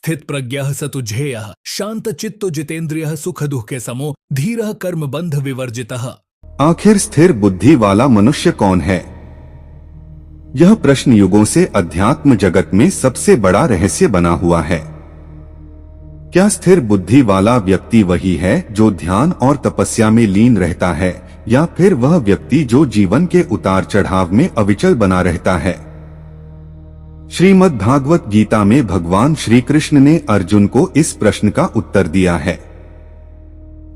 स्थित प्रज्ञः स तु झेयः शांत चित्तो जितेन्द्रियः सुख दुःखे समो धीरः कर्म बंध विवर्जितः। आखिर स्थिर बुद्धि वाला मनुष्य कौन है? यह प्रश्न युगों से अध्यात्म जगत में सबसे बड़ा रहस्य बना हुआ है। क्या स्थिर बुद्धि वाला व्यक्ति वही है जो ध्यान और तपस्या में लीन रहता है, या फिर वह व्यक्ति जो जीवन के उतार चढ़ाव में अविचल बना रहता है? श्रीमद् भागवत गीता में भगवान श्री कृष्ण ने अर्जुन को इस प्रश्न का उत्तर दिया है।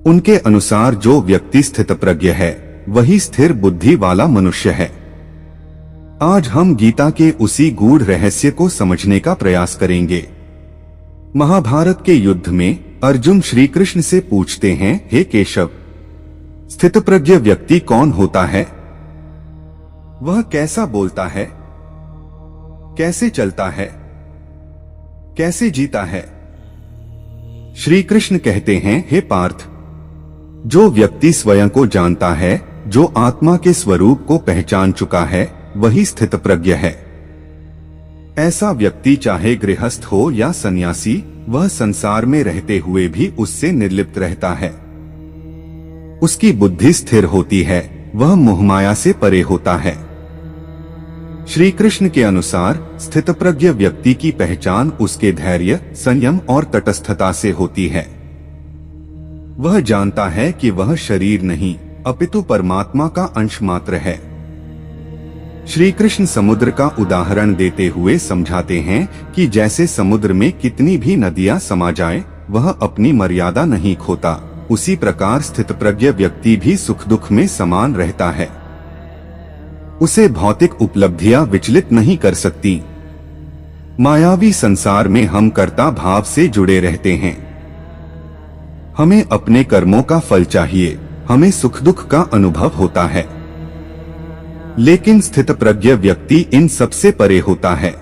उनके अनुसार जो व्यक्ति स्थितप्रज्ञ है वही स्थिर बुद्धि वाला मनुष्य है। आज हम गीता के उसी गूढ़ रहस्य को समझने का प्रयास करेंगे। महाभारत के युद्ध में अर्जुन श्री कृष्ण से पूछते हैं, हे केशव, स्थितप्रज्ञ व्यक्ति कौन होता है? वह कैसा बोलता है, कैसे चलता है, कैसे जीता है? श्री कृष्ण कहते हैं, हे पार्थ, जो व्यक्ति स्वयं को जानता है, जो आत्मा के स्वरूप को पहचान चुका है, वही स्थितप्रज्ञ है। ऐसा व्यक्ति चाहे गृहस्थ हो या सन्यासी, वह संसार में रहते हुए भी उससे निर्लिप्त रहता है। उसकी बुद्धि स्थिर होती है, वह मोहमाया से परे होता है। श्री कृष्ण के अनुसार स्थितप्रज्ञ व्यक्ति की पहचान उसके धैर्य, संयम और तटस्थता से होती है। वह जानता है कि वह शरीर नहीं अपितु परमात्मा का अंश मात्र है। श्री कृष्ण समुद्र का उदाहरण देते हुए समझाते हैं कि जैसे समुद्र में कितनी भी नदियां समा जाएं, वह अपनी मर्यादा नहीं खोता, उसी प्रकार स्थितप्रज्ञ व्यक्ति भी सुख दुख में समान रहता है। उसे भौतिक उपलब्धियां विचलित नहीं कर सकती। मायावी संसार में हम कर्ता भाव से जुड़े रहते हैं। हमें अपने कर्मों का फल चाहिए, हमें सुख दुख का अनुभव होता है। लेकिन स्थितप्रज्ञ व्यक्ति इन सबसे परे होता है।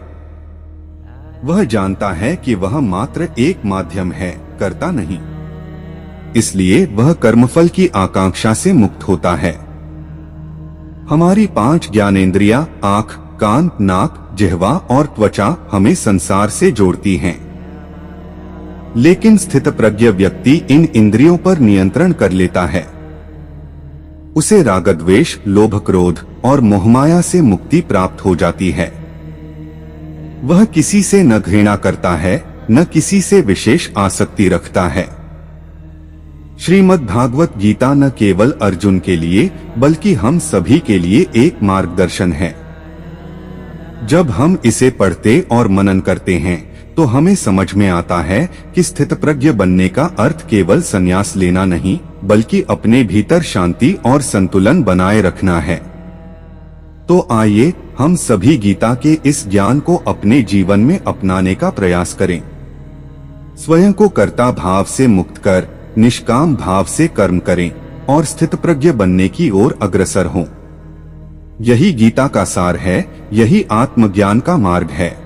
वह जानता है कि वह मात्र एक माध्यम है, कर्ता नहीं। इसलिए वह कर्मफल की आकांक्षा से मुक्त होता है। हमारी 5 ज्ञानेंद्रियां आँख, कान, नाक, जिह्वा और त्वचा हमें संसार से जोड़ती हैं। लेकिन स्थितप्रज्ञ व्यक्ति इन इंद्रियों पर नियंत्रण कर लेता है। उसे रागद्वेष, लोभ, क्रोध और मोहमाया से मुक्ति प्राप्त हो जाती है। वह किसी से न घृणा करता है, न किसी से विशेष आसक्ति रखता है। श्रीमद् भागवत गीता न केवल अर्जुन के लिए बल्कि हम सभी के लिए एक मार्गदर्शन है। जब हम इसे पढ़ते और मनन करते हैं तो हमें समझ में आता है कि स्थितप्रज्ञ बनने का अर्थ केवल संन्यास लेना नहीं, बल्कि अपने भीतर शांति और संतुलन बनाए रखना है। तो आइए हम सभी गीता के इस ज्ञान को अपने जीवन में अपनाने का प्रयास करें। स्वयं को कर्ता भाव से मुक्त कर निष्काम भाव से कर्म करें और स्थितप्रज्ञ बनने की ओर अग्रसर हों। यही गीता का सार है, यही आत्मज्ञान का मार्ग है।